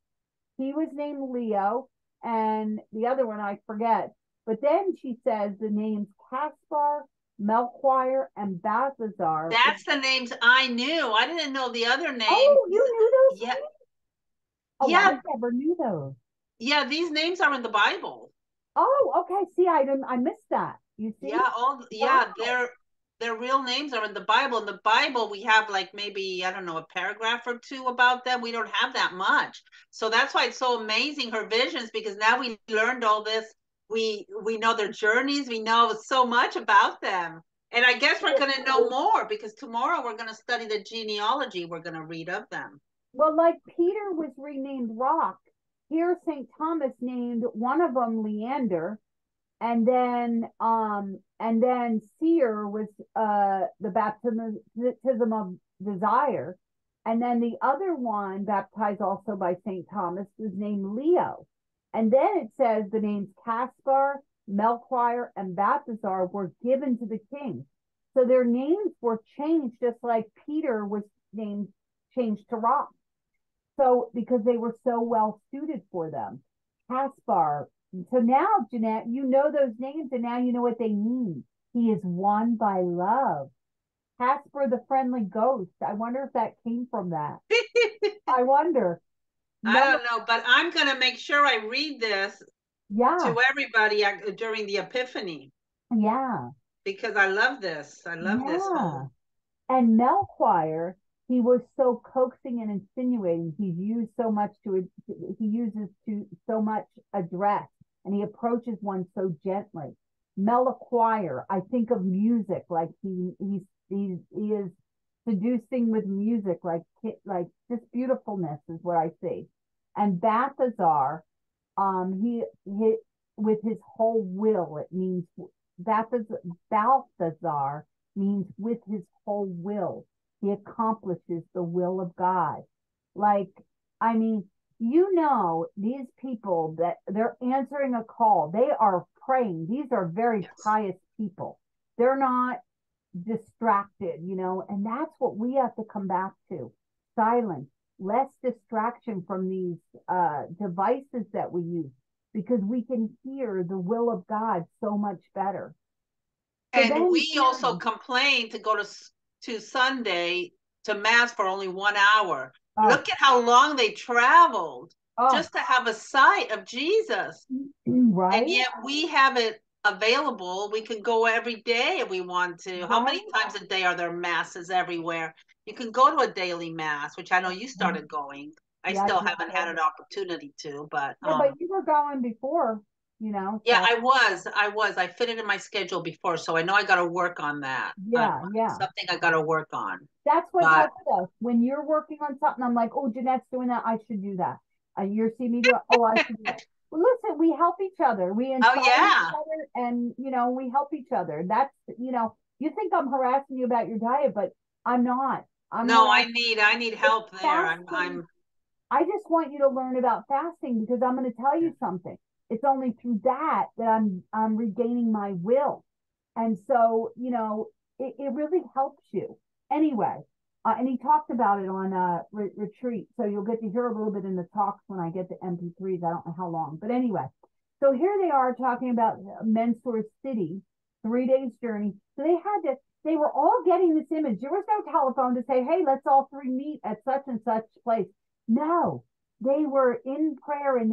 He was named Leo, and the other one I forget. But then she says the names Caspar, Melchior, and Balthazar.
That's the names I knew. I didn't know the other names.
Oh, you knew those
yeah.
names? Oh, yeah. I never knew those.
Yeah, these names are in the Bible.
Oh, okay. See, I missed that. You see?
Yeah, their real names are in the Bible. In the Bible, we have like maybe, I don't know, a paragraph or two about them. We don't have that much. So that's why it's so amazing, her visions, because now we learned all this. We know their journeys. We know so much about them. And I guess we're going to know more because tomorrow we're going to study the genealogy. We're going to read of them.
Well, like Peter was renamed Rock, here St. Thomas named one of them Leander. And then Seer was the baptism of desire. And then the other one, baptized also by St. Thomas, was named Leo. And then it says the names Caspar, Melchior, and Balthazar were given to the king. So their names were changed, just like Peter was changed to Rock. So because they were so well suited for them. Caspar. So now, Jeanette, you know those names, and now you know what they mean. He is won by love. Casper the friendly ghost. I wonder if that came from that. I wonder.
I don't know, but I'm going to make sure I read this to everybody during the Epiphany.
Yeah.
Because I love this. I love this whole.
And Melchior, he was so coaxing and insinuating. He uses so much address, and he approaches one so gently. Melchior, I think of music, like he is seducing with music, like just beautifulness is what I see. And Balthazar, he with his whole will. It means Balthazar means with his whole will. He accomplishes the will of God. Like, I mean, these people that they're answering a call, they are praying. These are very pious people. They're not distracted, and that's what we have to come back to. Silence, less distraction from these devices that we use, because we can hear the will of God so much better.
And we also complain to go to Sunday to Mass for only 1 hour. Look at how long they traveled just to have a sight of Jesus.
Right.
And yet we have it available. We can go every day if we want to. Right. How many times a day are there masses everywhere? You can go to a daily mass, which I know you started going. I still haven't had an opportunity to, but
but you were going before. So.
Yeah, I was. I fit it in my schedule before, so I know I got to work on that.
Yeah.
Something I got to work on.
That's what helps us. When you're working on something, I'm like, oh, Jeanette's doing that. I should do that. You see me do it. Oh, I should do that. Well, listen, we help each other. We inspire each other, and we help each other. That's you think I'm harassing you about your diet, but I'm not.
I need help there.
I just want you to learn about fasting, because I'm going to tell you something. It's only through that I'm regaining my will. And so, it really helps you. Anyway, and he talked about it on retreat. So you'll get to hear a little bit in the talks when I get to MP3s. I don't know how long. But anyway, so here they are talking about Mentor City, 3 days journey. So they had to, they were all getting this image. There was no telephone to say, hey, let's all three meet at such and such place. No, they were in prayer, and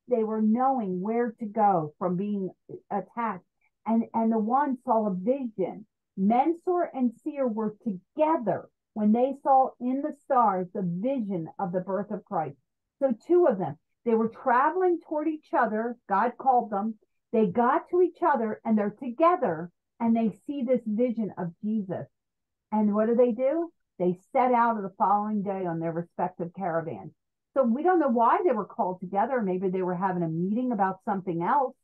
they were knowing where to go from being attacked. And the one saw a vision. Mentor and seer were together when they saw in the stars the vision of the birth of Christ. So two of them, they were traveling toward each other. God called them. They got to each other, and they're together, and they see this vision of Jesus. And what do? They set out the following day on their respective caravans. So we don't know why they were called together. Maybe they were having a meeting about something else.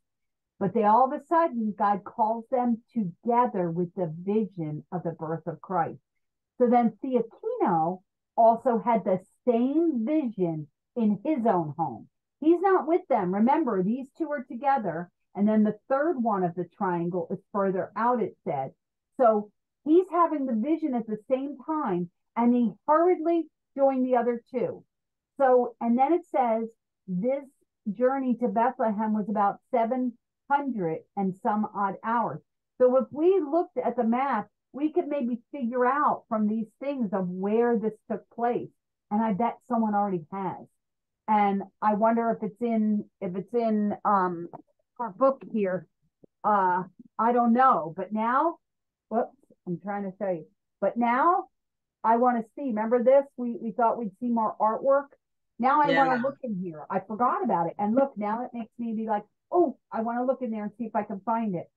But they all of a sudden, God calls them together with the vision of the birth of Christ. So then Theophano also had the same vision in his own home. He's not with them. Remember, these two are together. And then the third one of the triangle is further out, it said. So he's having the vision at the same time, and he hurriedly joined the other two. So, and then it says this journey to Bethlehem was about 700 and some odd hours. So if we looked at the map, we could maybe figure out from these things of where this took place. And I bet someone already has. And I wonder if it's in our book here. I don't know. But now, whoops, I'm trying to show you. But now I want to see. Remember this? We thought we'd see more artwork. Now I want to look in here. I forgot about it. And look, now it makes me be like, oh, I want to look in there and see if I can find it.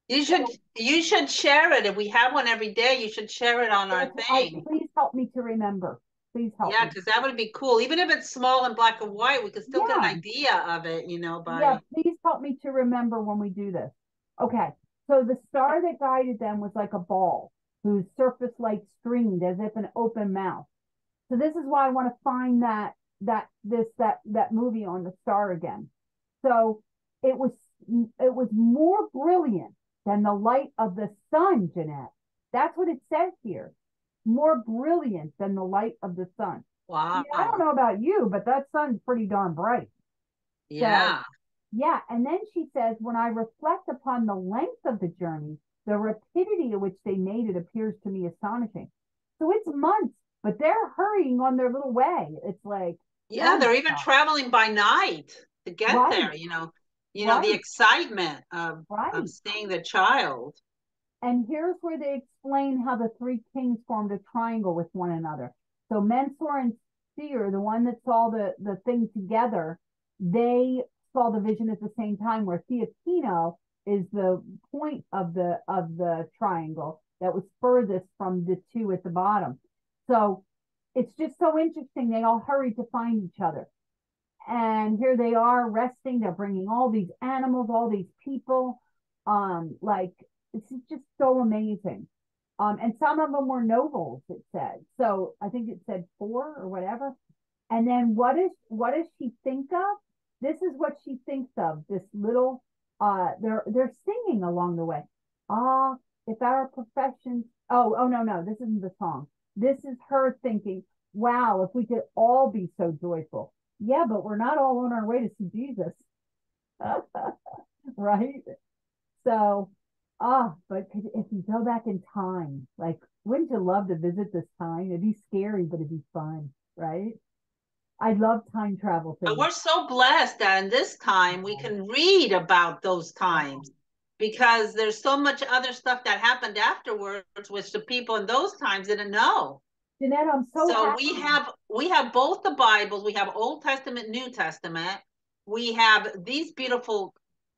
You should share it. If we have one every day, you should share it on our thing.
Please help me to remember. Please help me.
Yeah, because that would be cool. Even if it's small and black and white, we could still get an idea of it, by
please help me to remember when we do this. Okay. So the star that guided them was like a ball whose surface light streamed as if an open mouth. So this is why I want to find that movie on the star again. So it was more brilliant than the light of the sun, Jeanette. That's what it says here. More brilliant than the light of the sun.
Wow.
I don't know about you, but that sun's pretty darn bright.
Yeah.
So, yeah. And then she says, when I reflect upon the length of the journey, the rapidity at which they made it appears to me astonishing. So it's months, but they're hurrying on their little way. It's like,
yeah, they're even traveling by night to get there, the excitement of seeing the child.
And here's where they explain how the three kings formed a triangle with one another. So Mentor and Seer, the one that saw the thing together, they saw the vision at the same time, where Theophano is the point of the triangle that was furthest from the two at the bottom. So it's just so interesting. They all hurried to find each other. And here they are resting. They're bringing all these animals, all these people. It's just so amazing. And some of them were nobles, it said. So I think it said 4 or whatever. And then what does she think of? This is what she thinks of. This little, they're singing along the way. If our professions, no, this isn't the song. This is her thinking, wow, if we could all be so joyful. Yeah, but we're not all on our way to see Jesus. Right? So, but if you go back in time, like, wouldn't you love to visit this time? It'd be scary, but it'd be fun, right? I love time travel things.
But we're so blessed that in this time we can read about those times, because there's so much other stuff that happened afterwards, which the people in those times didn't know.
Jeanette, I'm so happy.
we have both the Bibles. We have Old Testament, New Testament. We have these beautiful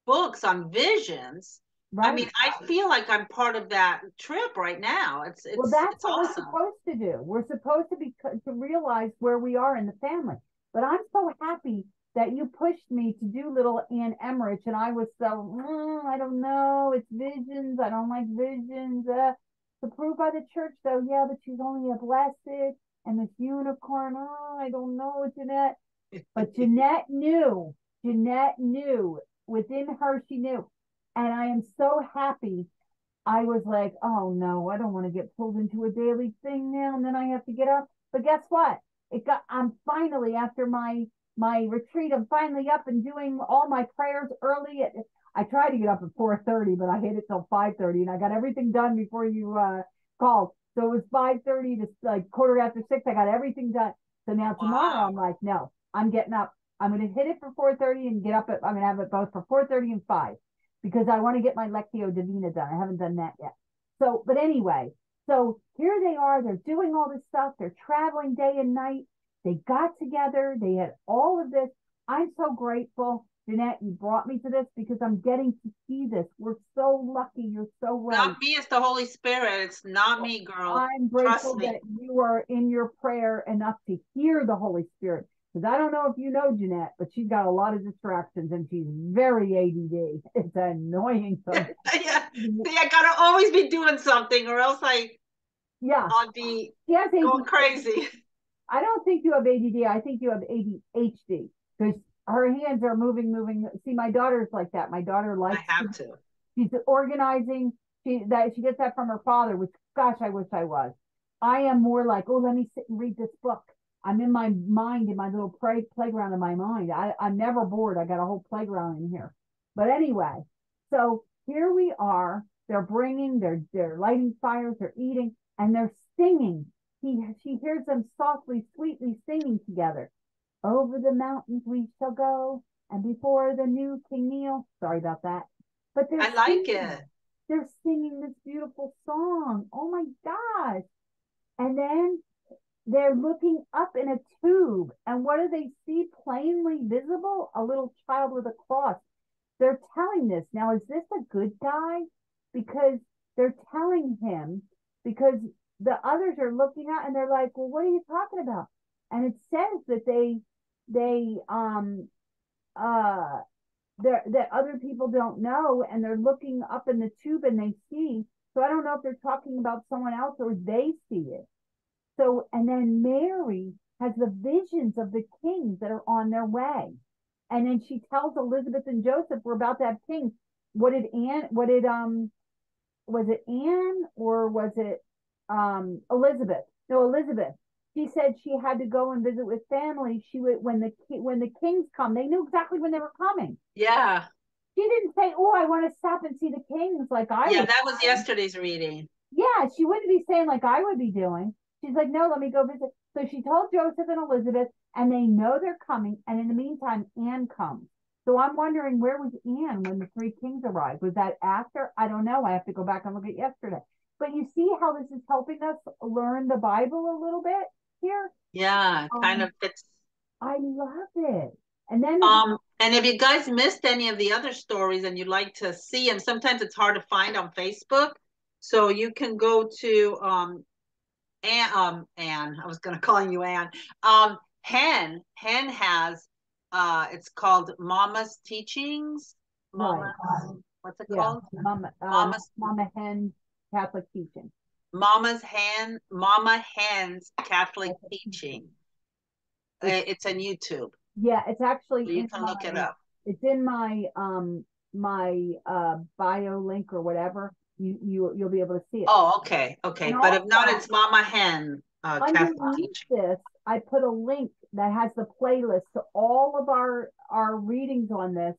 books on visions. Right. I mean, I feel like I'm part of that trip right now. That's
what
awesome.
We're supposed to do. We're supposed to realize where we are in the family. But I'm so happy that you pushed me to do little Anne Emmerich, and I was so, I don't know, it's visions. I don't like visions. Approved by the church, though, yeah, but she's only a blessed, and this unicorn, I don't know, Jeanette. But Jeanette knew. Within her, she knew. And I am so happy. I was like, oh no, I don't want to get pulled into a daily thing now, and then I have to get up. But guess what? I'm finally, after my retreat, I'm finally up and doing all my prayers early. I tried to get up at 4:30, but I hit it till 5:30, and I got everything done before you called. So it was 5:30 to like quarter after 6. I got everything done. So now tomorrow
Wow.
I'm like, no, I'm getting up. I'm going to hit it for 4:30 and get up at, I'm going to have it both for 4:30 and 5 because I want to get my Lectio Divina done. I haven't done that yet. So, but anyway, so here they are. They're doing all this stuff. They're traveling day and night. They got together. They had all of this. I'm so grateful, Jeanette, you brought me to this because I'm getting to see this. We're so lucky. You're so right.
Not me, it's the Holy Spirit. It's not me, girl.
I'm
Trust
grateful
me.
that you are in your prayer enough to hear the Holy Spirit. Because I don't know if you know Jeanette, but she's got a lot of distractions and she's very ADD. It's annoying.
Yeah.
Mm-hmm.
See, I gotta always be doing something, or else
Yeah,
I'll be
she has
going
ADD.
crazy.
I don't think you have ADD. I think you have ADHD because her hands are moving. See, my daughter's like that. My daughter
I
likes
have to.
she's organizing. She gets that from her father, which gosh, I wish I was. I am more like, oh, let me sit and read this book. I'm in my mind, in my little playground in my mind. I'm never bored. I got a whole playground in here. But anyway, so here we are. They're lighting fires, they're eating, and they're singing. She hears them softly, sweetly singing together. Over the mountains we shall go, and before the new king kneel. Sorry about that. But
I like it.
they're singing this beautiful song. Oh my gosh. And then they're looking up in a tube. And what do they see plainly visible? A little child with a cross. They're telling this. Now, is this a good guy? Because they're telling him, because the others are looking out and they're like, well, what are you talking about? And it says that they uh that other people don't know and they're looking up in the tube and they see. So I don't know if they're talking about someone else or they see it. So, and then Mary has the visions of the kings that are on their way. And then she tells Elizabeth and Joseph, we're about to have kings. Was it Anne or was it Elizabeth? No, Elizabeth. She said she had to go and visit with family. She would when the kings come, they knew exactly when they were coming.
Yeah.
She didn't say, "Oh, I want to stop and see the kings," like I
Yeah,
was.
that was yesterday's reading.
Yeah, she wouldn't be saying like I would be doing. She's like, "No, let me go visit." So she told Joseph and Elizabeth, and they know they're coming. And in the meantime, Anne comes. So I'm wondering where was Anne when the three kings arrived? Was that after? I don't know. I have to go back and look at yesterday. But you see how this is helping us learn the Bible a little bit here.
Yeah, kind of fits.
I love it. And then
And if you guys missed any of the other stories and you'd like to see them, sometimes it's hard to find on Facebook. So you can go to Anne. I was gonna call you Anne. Hen has it's called Mama's Teachings.
right,
Mama, what's it
yeah,
called? Mama's
Mama Hen Catholic teaching.
Mama Hen's Catholic Teaching. It's on YouTube.
Yeah, it's actually
So you can look it up.
it's in my bio link or whatever. You'll be able to see it.
Oh, okay, okay.
And
But if not,
also
it's Mama Hen Catholic
underneath
Teaching.
this, I put a link that has the playlist to all of our readings on this,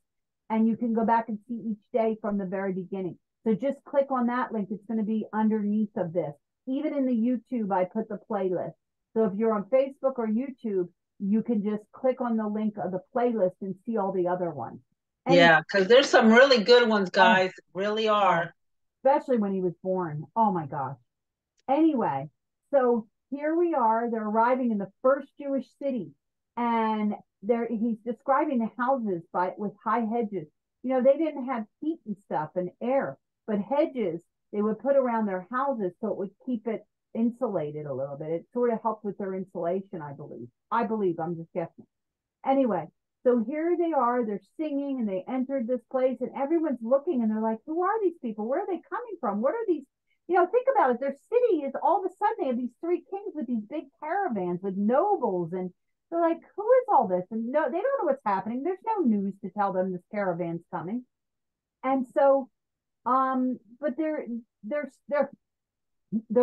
and you can go back and see each day from the very beginning. So just click on that link. It's going to be underneath of this. Even in the YouTube, I put the playlist. So if you're on Facebook or YouTube, you can just click on the link of the playlist and see all the other ones.
Yeah, because there's some really good ones,
Oh,
guys. Really are.
especially when he was born. Oh my gosh. Anyway, so here we are. They're arriving in the first Jewish city, and he's describing the houses with high hedges. You know, they didn't have heat and stuff and air, but hedges they would put around their houses so it would keep it insulated a little bit. It sort of helped with their insulation, I believe. I'm just guessing. Anyway, so here they are, they're singing and they entered this place and everyone's looking and they're like, who are these people? Where are they coming from? What are these? You know, think about it. Their city is all of a sudden they have these three kings with these big caravans with nobles and they're like, who is all this? And no, they don't know what's happening. There's no news to tell them this caravan's coming. And so, but they're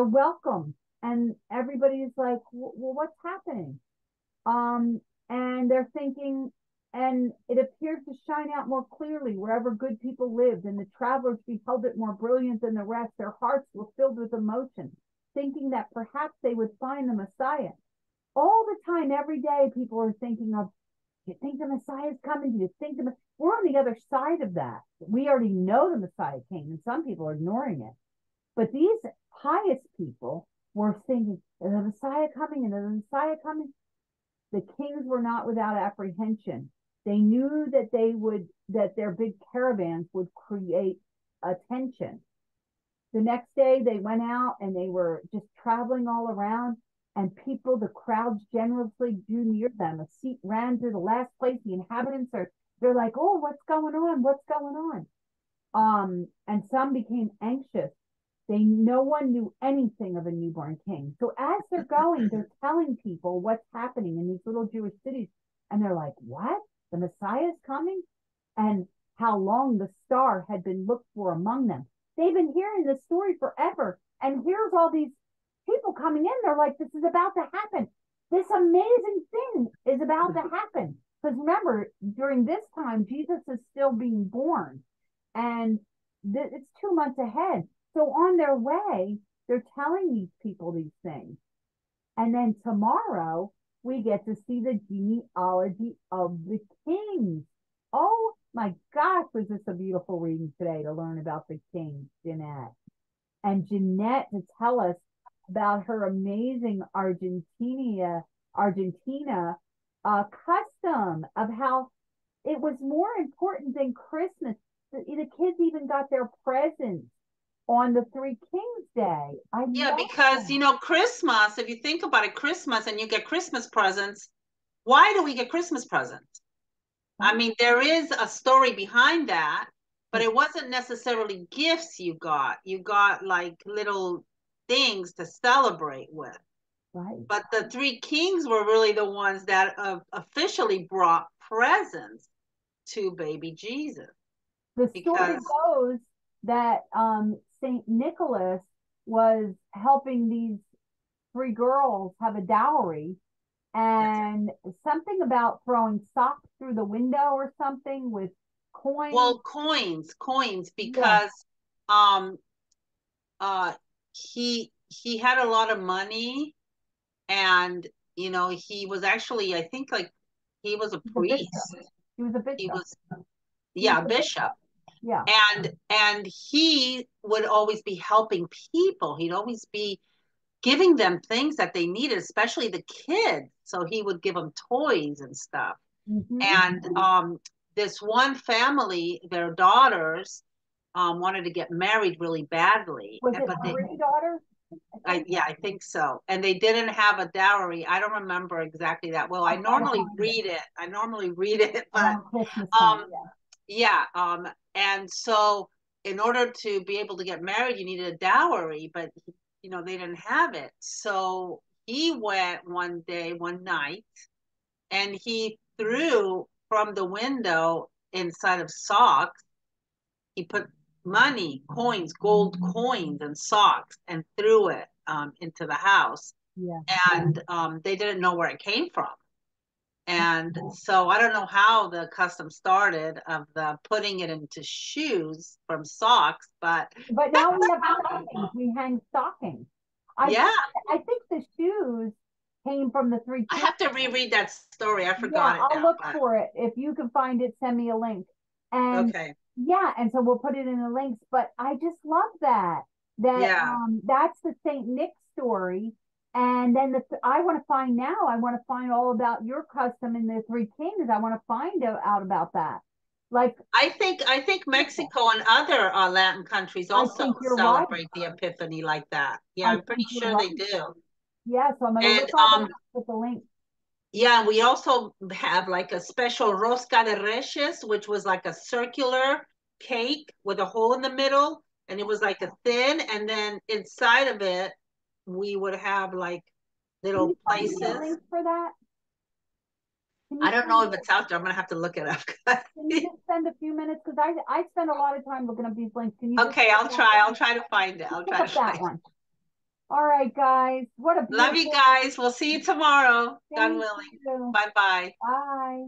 welcome and everybody's like, well, what's happening? And they're thinking, and it appeared to shine out more clearly wherever good people lived, and the travelers beheld it more brilliant than the rest. Their hearts were filled with emotion, thinking that perhaps they would find the Messiah. All the time, every day, people are thinking of, do you think the Messiah is coming? Do you think we're on the other side of that? We already know the Messiah came, and some people are ignoring it. But these pious people were thinking, is the Messiah coming? And is the Messiah coming? The kings were not without apprehension. They knew that their big caravans would create attention. The next day they went out and they were just traveling all around, and the crowds generously drew near them. A seat ran to the last place. The inhabitants they're like, oh, what's going on? What's going on? And some became anxious. No one knew anything of a newborn king. So as they're going, they're telling people what's happening in these little Jewish cities. And they're like, what? The Messiah is coming? And how long the star had been looked for among them. They've been hearing this story forever. And here's all these people coming in. They're like, this is about to happen. This amazing thing is about to happen. Because remember, during this time, Jesus is still being born. And it's 2 months ahead. So on their way, they're telling these people these things. And then tomorrow, we get to see the genealogy of the kings. Oh my gosh, was this a beautiful reading today to learn about the kings, Jeanette. And Jeanette to tell us about her amazing Argentina custom of how it was more important than Christmas. The kids even got their presents on the Three Kings Day.
Because Christmas, if you think about it, Christmas, and you get Christmas presents. Why do we get Christmas presents? I mean, there is a story behind that, but it wasn't necessarily gifts you got. You got like little things to celebrate with.
Right.
But the Three Kings were really the ones that officially brought presents to baby Jesus.
The story goes that St. Nicholas was helping these 3 girls have a dowry, and something about throwing socks through the window or something with coins.
Well, coins, because he had a lot of money, and he was actually, I think, like, he was a priest.
He was a bishop.
He was a bishop.
Yeah.
And he would always be helping people. He'd always be giving them things that they needed, especially the kids. So he would give them toys and stuff.
Mm-hmm.
And this one family, their daughters wanted to get married really badly.
Was it 3 daughters?
I think so. And they didn't have a dowry. I don't remember exactly that well. I normally read it, but
Christmas time,
and so in order to be able to get married, you needed a dowry, but they didn't have it. So he went one night, and he threw from the window inside of socks. He put money, coins, gold coins and socks, and threw it into the house.
Yeah.
And they didn't know where it came from. And so I don't know how the custom started of the putting it into shoes from socks, but
now we have stockings. We hang stockings. I think the shoes came from the 3 Kings.
I have to reread that story. I forgot it.
I'll look for it. If you can find it, send me a link. And
okay.
Yeah, and so we'll put it in the links. But I just love that. That's the Saint Nick story. And then I want to find all about your custom in the 3 Kings. I want to find out about that. Like,
I think Mexico and other Latin countries also celebrate the Epiphany like that. Yeah, I'm pretty sure they do.
Yeah, so I'm going to look all that with the link.
Yeah, and we also have like a special rosca de reyes, which was like a circular cake with a hole in the middle, and it was like a thin, and then inside of it, we would have like little places.
Can you link for that?
I don't know if it's out there. I'm gonna have to look it up.
Can you just spend a few minutes, because I spend a lot of time looking up these links. Can you?
Okay, I'll try to find it. I'll try to find
one. All right, guys. What a
love you guys. We'll see you tomorrow. God willing.
You.
Bye-bye.
Bye.